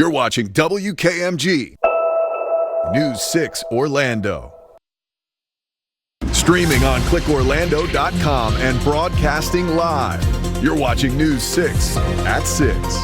You're watching WKMG News 6 Orlando. Streaming on clickorlando.com and broadcasting live. You're watching News 6 at 6.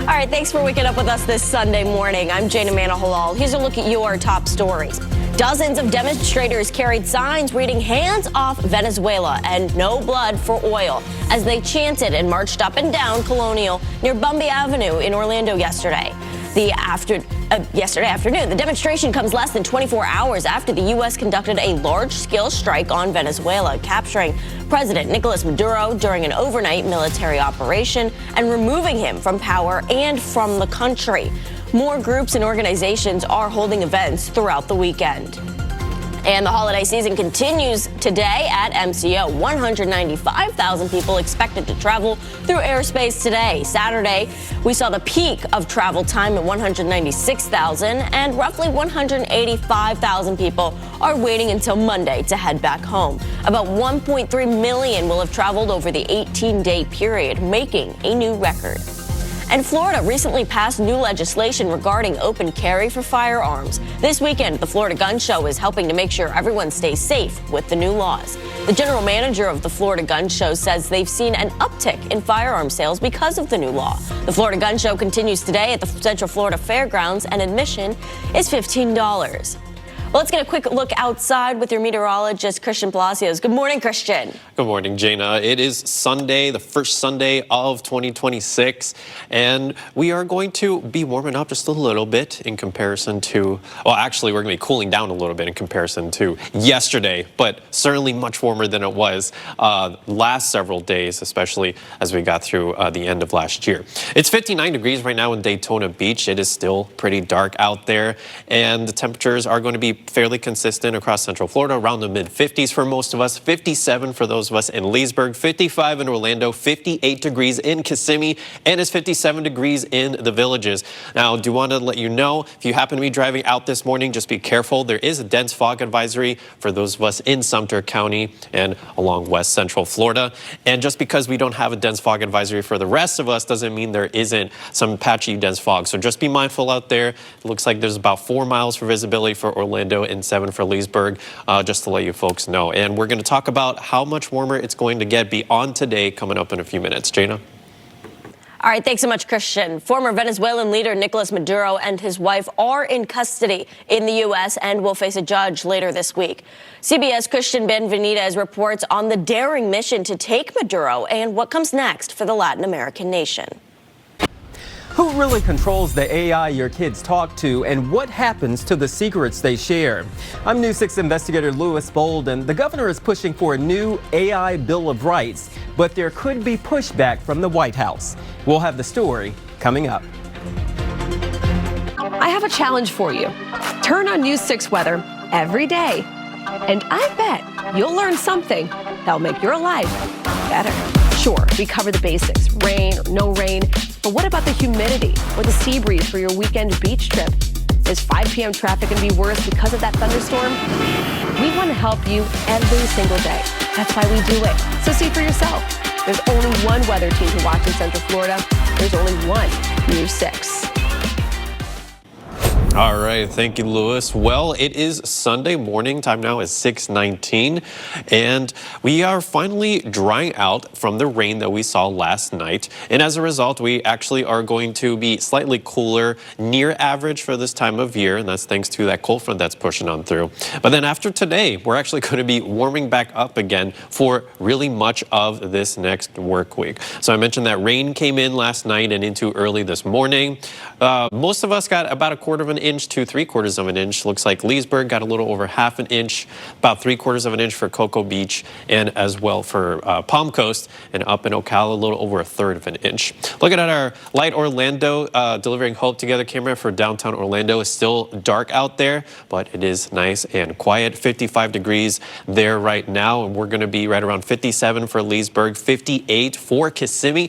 All right, thanks for waking up with us this Sunday morning. I'm Jana Manahalal. Here's a look at your top stories. Dozens of demonstrators carried signs reading "Hands off Venezuela" and "No blood for oil" as they chanted and marched up and down Colonial near Bumby Avenue in Orlando yesterday. Yesterday afternoon. The demonstration comes less than 24 hours after the U.S. conducted a large-scale strike on Venezuela, capturing President Nicolas Maduro during an overnight military operation and removing him from power and from the country. More groups and organizations are holding events throughout the weekend. And the holiday season continues today at MCO. 195,000 people expected to travel through airspace today. Saturday, we saw the peak of travel time at 196,000, and roughly 185,000 people are waiting until Monday to head back home. About 1.3 million will have traveled over the 18-day period, making a new record. And Florida recently passed new legislation regarding open carry for firearms. This weekend, the Florida Gun Show is helping to make sure everyone stays safe with the new laws. The general manager of the Florida Gun Show says they've seen an uptick in firearm sales because of the new law. The Florida Gun Show continues today at the Central Florida Fairgrounds, and admission is $15. Well, let's get a quick look outside with your meteorologist, Christian Palacios. Good morning, Christian. Good morning, Jana. It is Sunday, the first Sunday of 2026, and we are going to be warming up just a little bit in comparison to, well, actually, we're going to be cooling down a little bit in comparison to yesterday, but certainly much warmer than it was last several days, especially as we got through the end of last year. It's 59 degrees right now in Daytona Beach. It is still pretty dark out there, and the temperatures are going to be fairly consistent across Central Florida, around the mid-50s for most of us, 57 for those of us in Leesburg, 55 in Orlando, 58 degrees in Kissimmee, and it's 57 degrees in the Villages. Now, I do want to let you know, if you happen to be driving out this morning, just be careful. There is a dense fog advisory for those of us in Sumter County and along West Central Florida. And just because we don't have a dense fog advisory for the rest of us doesn't mean there isn't some patchy dense fog. So just be mindful out there. It looks like there's about 4 miles for visibility for Orlando and 7 for Leesburg, just to let you folks know. And we're going to talk about how much warmer it's going to get beyond today coming up in a few minutes. Jana? All right, thanks so much, Christian. Former Venezuelan leader Nicolas Maduro and his wife are in custody in the U.S. and will face a judge later this week. CBS Christian Benvenidez reports on the daring mission to take Maduro and what comes next for the Latin American nation. Who really controls the AI your kids talk to, and what happens to the secrets they share? I'm News 6 investigator Louis Bolden. The governor is pushing for a new AI Bill of Rights, but there could be pushback from the White House. We'll have the story coming up. I have a challenge for you. Turn on News 6 weather every day, and I bet you'll learn something that'll make your life better. Sure, we cover the basics, rain or no rain, but what about the humidity or the sea breeze for your weekend beach trip? Is 5 p.m. traffic going to be worse because of that thunderstorm? We want to help you every single day. That's why we do it. So see for yourself. There's only one weather team to watch in Central Florida. There's only one News 6. All right, thank you, Louis. Well, it is Sunday morning. Time now is 6:19, and we are finally drying out from the rain that we saw last night. And as a result, we actually are going to be slightly cooler, near average for this time of year, and that's thanks to that cold front that's pushing on through. But then after today, we're actually going to be warming back up again for really much of this next work week. So I mentioned that rain came in last night and into early this morning. Most of us got about a quarter of an inch to 3/4 of an inch. Looks like Leesburg got a little over half an inch, about 3/4 of an inch for Cocoa Beach, and as well for Palm Coast, and up in Ocala a little over 1/3 of an inch. Looking at our Light Orlando Delivering Hope Together camera for downtown Orlando, is still dark out there, but it is nice and quiet. 55 degrees there right now, and we're going to be right around 57 for Leesburg, 58 for Kissimmee.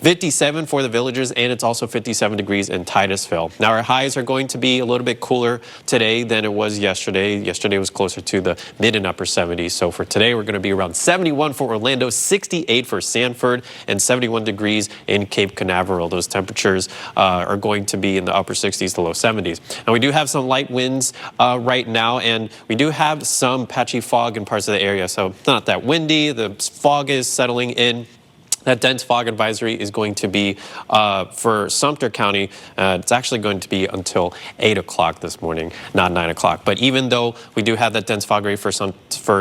57 for the Villages, and it's also 57 degrees in Titusville. Now, our highs are going to be a little bit cooler today than it was yesterday. Yesterday was closer to the mid and upper 70s. So for today, we're going to be around 71 for Orlando, 68 for Sanford, and 71 degrees in Cape Canaveral. Those temperatures are going to be in the upper 60s to low 70s. And we do have some light winds right now, and we do have some patchy fog in parts of the area. So it's not that windy. The fog is settling in. That dense fog advisory is going to be for Sumter County. It's actually going to be until 8 o'clock this morning, not 9 o'clock. But even though we do have that dense fog array for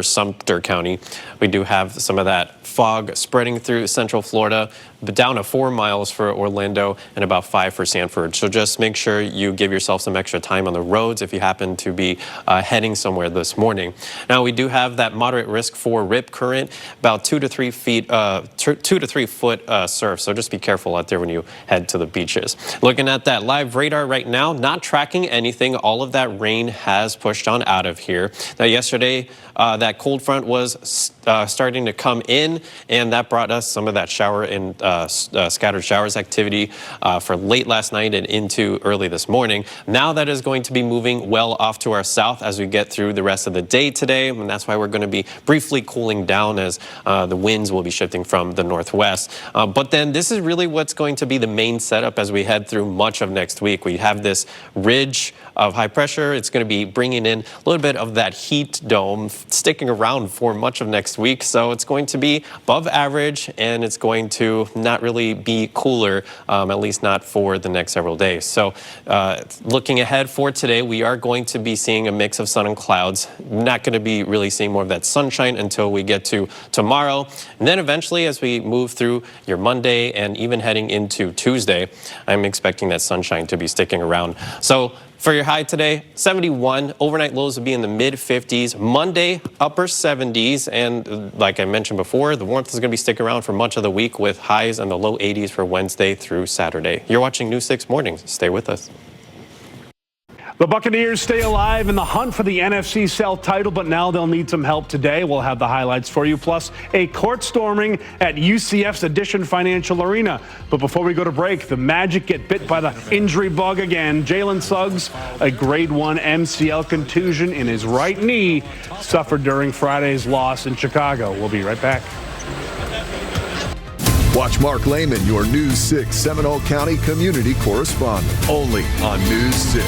Sumter County, we do have some of that fog spreading through central Florida, but down to 4 miles for Orlando and about 5 for Sanford. So just make sure you give yourself some extra time on the roads if you happen to be heading somewhere this morning. Now, we do have that moderate risk for rip current, about 2 to 3 feet, 2 to 3 foot surf. So just be careful out there when you head to the beaches. Looking at that live radar right now, not tracking anything. All of that rain has pushed on out of here. Now, yesterday, that cold front was starting to come in, and that brought us some of that shower and scattered showers activity for late last night and into early this morning. Now that is going to be moving well off to our south as we get through the rest of the day today, and that's why we're going to be briefly cooling down as the winds will be shifting from the northwest. But then this is really what's going to be the main setup as we head through much of next week. We have this ridge of high pressure. It's going to be bringing in a little bit of that heat dome sticking around for much of next week. So it's going to be above average, and it's going to not really be cooler, at least not for the next several days. So looking ahead for today, we are going to be seeing a mix of sun and clouds. Not going to be really seeing more of that sunshine until we get to tomorrow. And then eventually, as we move through your Monday and even heading into Tuesday, I'm expecting that sunshine to be sticking around. So for your high today, 71. Overnight lows will be in the mid 50s. Monday, upper 70s. And like I mentioned before, the warmth is going to be sticking around for much of the week with highs in the low 80s for Wednesday through Saturday. You're watching News 6 Mornings. Stay with us. The Buccaneers stay alive in the hunt for the NFC South title, but now they'll need some help today. We'll have the highlights for you, plus a court storming at UCF's Addition Financial Arena. But before we go to break, the Magic get bit by the injury bug again. Jalen Suggs, a grade 1 MCL contusion in his right knee, suffered during Friday's loss in Chicago. We'll be right back. Watch Mark Lehman, your News 6 Seminole County community correspondent, only on News 6.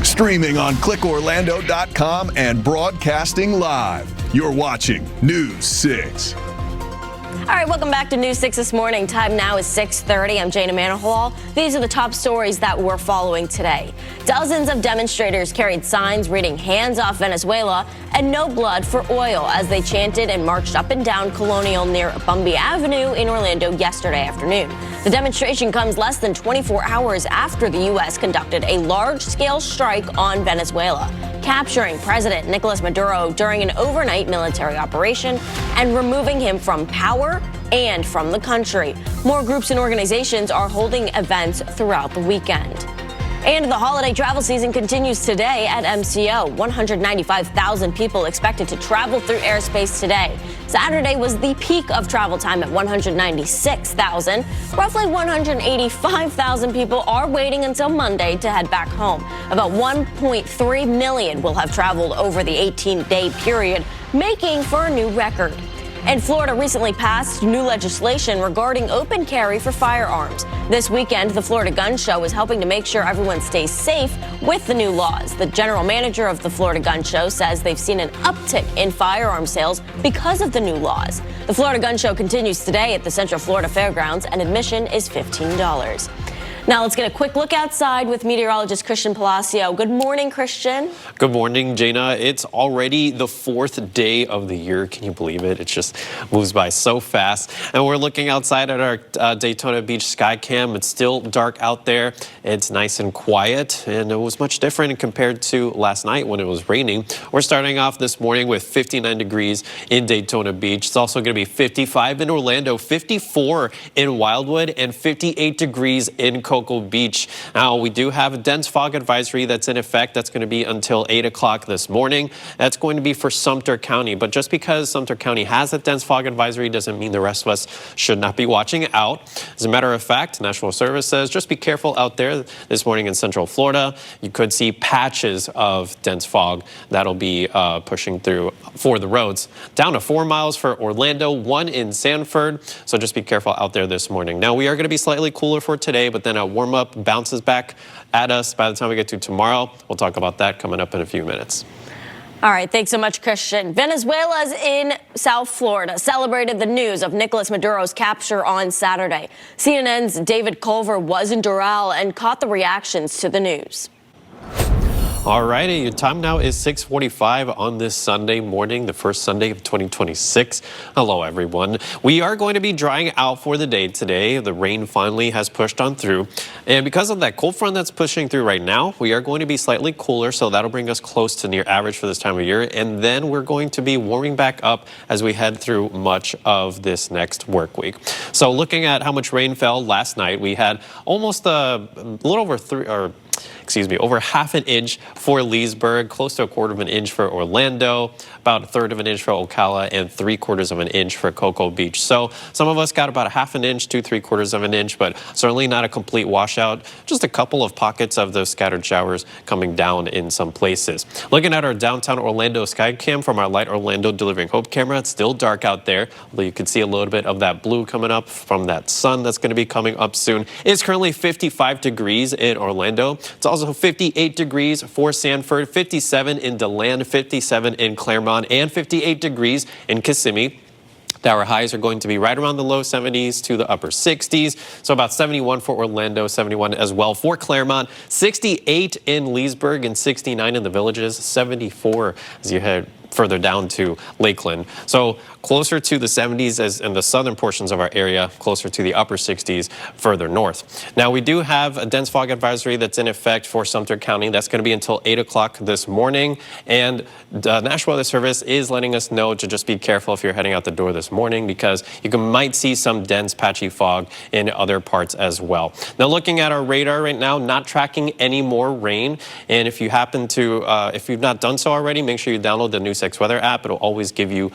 Streaming on clickorlando.com and broadcasting live. You're watching News 6. All right, welcome back to News 6 this morning. Time now is 6:30. I'm Jana Manahol. These are the top stories that we're following today. Dozens of demonstrators carried signs reading "Hands off Venezuela" and "No blood for oil" as they chanted and marched up and down Colonial near Bumby Avenue in Orlando yesterday afternoon. The demonstration comes less than 24 hours after the U.S. conducted a large-scale strike on Venezuela, capturing President Nicolas Maduro during an overnight military operation and removing him from power and from the country. More groups and organizations are holding events throughout the weekend. And the holiday travel season continues today at MCO. 195,000 people expected to travel through airspace today. Saturday was the peak of travel time at 196,000. Roughly 185,000 people are waiting until Monday to head back home. About 1.3 million will have traveled over the 18-day period, making for a new record. And Florida recently passed new legislation regarding open carry for firearms. This weekend, the Florida Gun Show is helping to make sure everyone stays safe with the new laws. The general manager of the Florida Gun Show says they've seen an uptick in firearm sales because of the new laws. The Florida Gun Show continues today at the Central Florida Fairgrounds, and admission is $15. Now let's get a quick look outside with meteorologist Christian Palacio. Good morning, Christian. Good morning, Jana. It's already the 4th day of the year. Can you believe it? It just moves by so fast. And we're looking outside at our Daytona Beach Skycam. It's still dark out there. It's nice and quiet, and it was much different compared to last night when it was raining. We're starting off this morning with 59 degrees in Daytona Beach. It's also going to be 55 in Orlando, 54 in Wildwood, and 58 degrees in Coconut. Cocoa Beach. Now, we do have a dense fog advisory that's in effect. That's going to be until 8 o'clock this morning. That's going to be for Sumter County. But just because Sumter County has a dense fog advisory doesn't mean the rest of us should not be watching out. As a matter of fact, National Service says just be careful out there this morning in Central Florida. You could see patches of dense fog that'll be pushing through for the roads. Down to 4 miles for Orlando, 1 in Sanford. So just be careful out there this morning. Now, we are going to be slightly cooler for today, but then a warm-up bounces back at us by the time we get to tomorrow. We'll talk about that coming up in a few minutes. All right, thanks so much, Christian. Venezuela's in South Florida celebrated the news of Nicolas Maduro's capture on Saturday. CNN's David Culver was in Doral and caught the reactions to the news. All righty, your time now is 6:45 on this Sunday morning, the first Sunday of 2026. Hello, everyone. We are going to be drying out for the day today. The rain finally has pushed on through. And because of that cold front that's pushing through right now, we are going to be slightly cooler, so that'll bring us close to near average for this time of year. And then we're going to be warming back up as we head through much of this next work week. So looking at how much rain fell last night, we had almost a little over over half an inch for Leesburg, close to 1/4 of an inch for Orlando, about 1/3 of an inch for Ocala, and 3/4 of an inch for Cocoa Beach. So some of us got about a half an inch to 3/4 of an inch, but certainly not a complete washout. Just a couple of pockets of those scattered showers coming down in some places. Looking at our downtown Orlando sky cam from our Light Orlando Delivering Hope camera, it's still dark out there, although you can see a little bit of that blue coming up from that sun that's going to be coming up soon. It's currently 55 degrees in Orlando. It's also 58 degrees for Sanford, 57 in DeLand, 57 in Claremont, and 58 degrees in Kissimmee. Our highs are going to be right around the low 70s to the upper 60s. So about 71 for Orlando, 71 as well for Claremont, 68 in Leesburg, and 69 in the Villages, 74 as you head further down to Lakeland. So closer to the 70s as in the southern portions of our area, closer to the upper 60s further north. Now, we do have a dense fog advisory that's in effect for Sumter County. That's going to be until 8 o'clock this morning. And the National Weather Service is letting us know to just be careful if you're heading out the door this morning, because you might see some dense patchy fog in other parts as well. Now, looking at our radar right now, not tracking any more rain. And if you happen to, if you've not done so already, make sure you download the New 6 Weather app. It'll always give you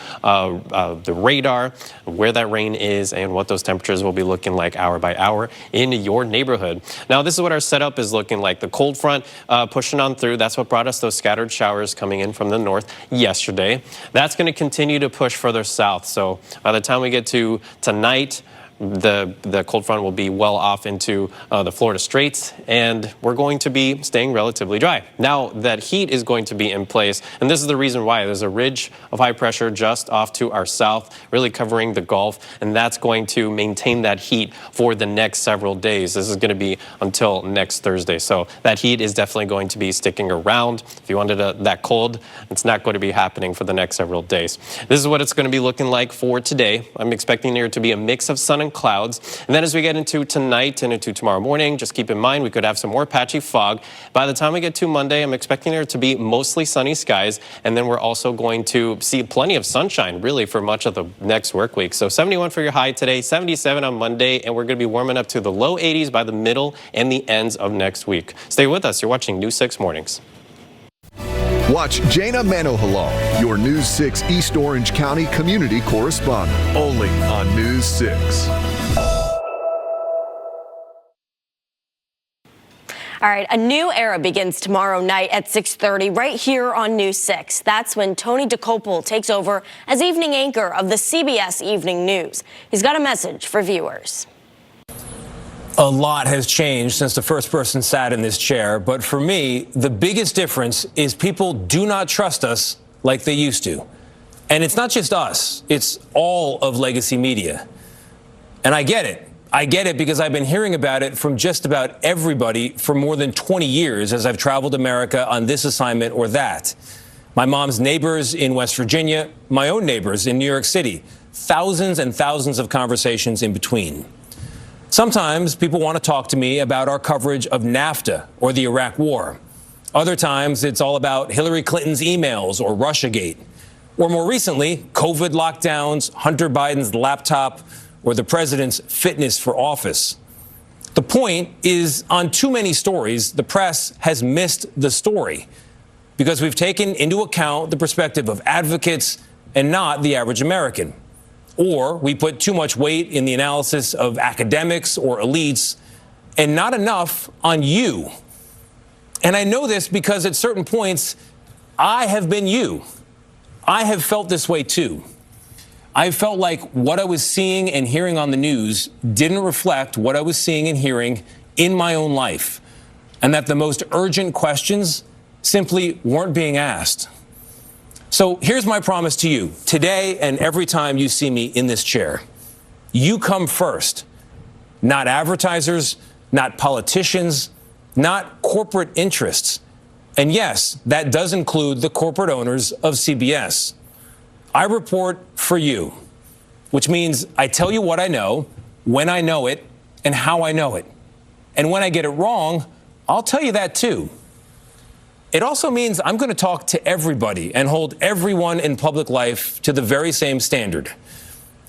the radar, where that rain is, and what those temperatures will be looking like hour by hour in your neighborhood. Now, this is what our setup is looking like. The cold front pushing on through. That's what brought us those scattered showers coming in from the north yesterday. That's going to continue to push further south. So by the time we get to tonight, the cold front will be well off into the Florida Straits, and we're going to be staying relatively dry. Now, that heat is going to be in place, and this is the reason why. There's a ridge of high pressure just off to our south, really covering the Gulf, and that's going to maintain that heat for the next several days. This is going to be until next Thursday, so that heat is definitely going to be sticking around. If you wanted that cold, it's not going to be happening for the next several days. This is what it's going to be looking like for today. I'm expecting there to be a mix of sun and clouds. And then as we get into tonight and into tomorrow morning, just keep in mind we could have some more patchy fog. By the time we get to Monday, I'm expecting there to be mostly sunny skies. And then we're also going to see plenty of sunshine, really, for much of the next work week. So 71 for your high today, 77 on Monday, and we're going to be warming up to the low 80s by the middle and the ends of next week. Stay with us. You're watching News 6 Mornings. Watch Jana Manohalal, your News 6 East Orange County community correspondent, only on News 6. All right, a new era begins tomorrow night at 6:30 right here on News 6. That's when Tony DeCopel takes over as evening anchor of the CBS Evening News. He's got a message for viewers. A lot has changed since the first person sat in this chair, but for me, the biggest difference is people do not trust us like they used to. And it's not just us, it's all of legacy media. And I get it. I get it because I've been hearing about it from just about everybody for more than 20 years as I've traveled America on this assignment or that. My mom's neighbors in West Virginia, my own neighbors in New York City, thousands and thousands of conversations in between. Sometimes people want to talk to me about our coverage of NAFTA or the Iraq War. Other times it's all about Hillary Clinton's emails or Russiagate. Or more recently, COVID lockdowns, Hunter Biden's laptop, or the president's fitness for office. The point is, on too many stories, the press has missed the story because we've taken into account the perspective of advocates and not the average American. Or we put too much weight in the analysis of academics or elites and not enough on you. And I know this because at certain points, I have been you. I have felt this way too. I felt like what I was seeing and hearing on the news didn't reflect what I was seeing and hearing in my own life, and that the most urgent questions simply weren't being asked. So here's my promise to you, today and every time you see me in this chair. You come first, not advertisers, not politicians, not corporate interests. And yes, that does include the corporate owners of CBS. I report for you, which means I tell you what I know, when I know it, and how I know it. And when I get it wrong, I'll tell you that too. It also means I'm going to talk to everybody and hold everyone in public life to the very same standard.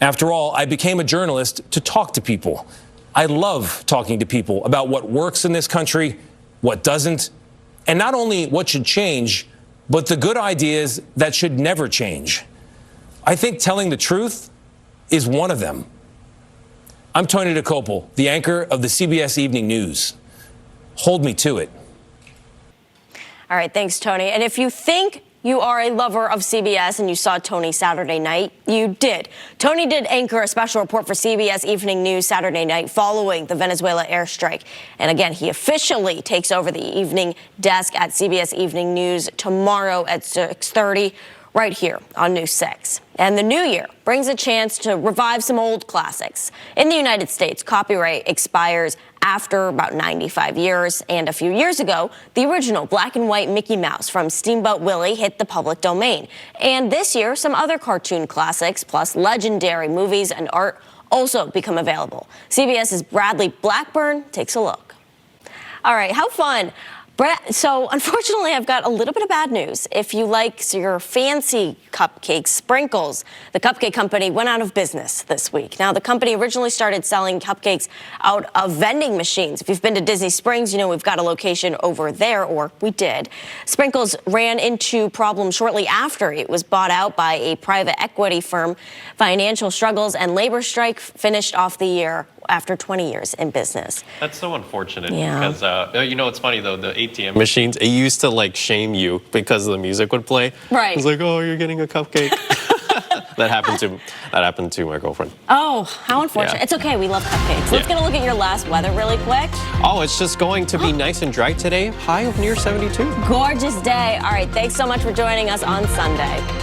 After all, I became a journalist to talk to people. I love talking to people about what works in this country, what doesn't, and not only what should change, but the good ideas that should never change. I think telling the truth is one of them. I'm Tony DeCopel, the anchor of the CBS Evening News. Hold me to it. All right, thanks, Tony. And if you think you are a lover of CBS and you saw Tony Saturday night, you did. Tony did anchor a special report for CBS Evening News Saturday night following the Venezuela airstrike. And again, he officially takes over the evening desk at CBS Evening News tomorrow at 6:30. Right here on News 6. And the new year brings a chance to revive some old classics. In the United States, copyright expires after about 95 years. And a few years ago, the original black and white Mickey Mouse from Steamboat Willie hit the public domain. And this year, some other cartoon classics, plus legendary movies and art, also become available. CBS's Bradley Blackburn takes a look. All right, how fun. So, unfortunately, I've got a little bit of bad news. If you like your fancy cupcakes, Sprinkles, the cupcake company went out of business this week. Now, the company originally started selling cupcakes out of vending machines. If you've been to Disney Springs, you know we've got a location over there, or we did. Sprinkles ran into problems shortly after it was bought out by a private equity firm. Financial struggles and labor strike finished off the year after 20 years in business. That's so unfortunate. Yeah. Because, you know, it's funny though, the ATM machines, it used to like shame you because the music would play. Right. It's like, oh, you're getting a cupcake. That happened to my girlfriend. Oh, how unfortunate. Yeah. It's okay, we love cupcakes. Let's get a look at your last weather really quick. Oh, it's just going to be nice and dry today. High of near 72. Gorgeous day. All right, thanks so much for joining us on Sunday.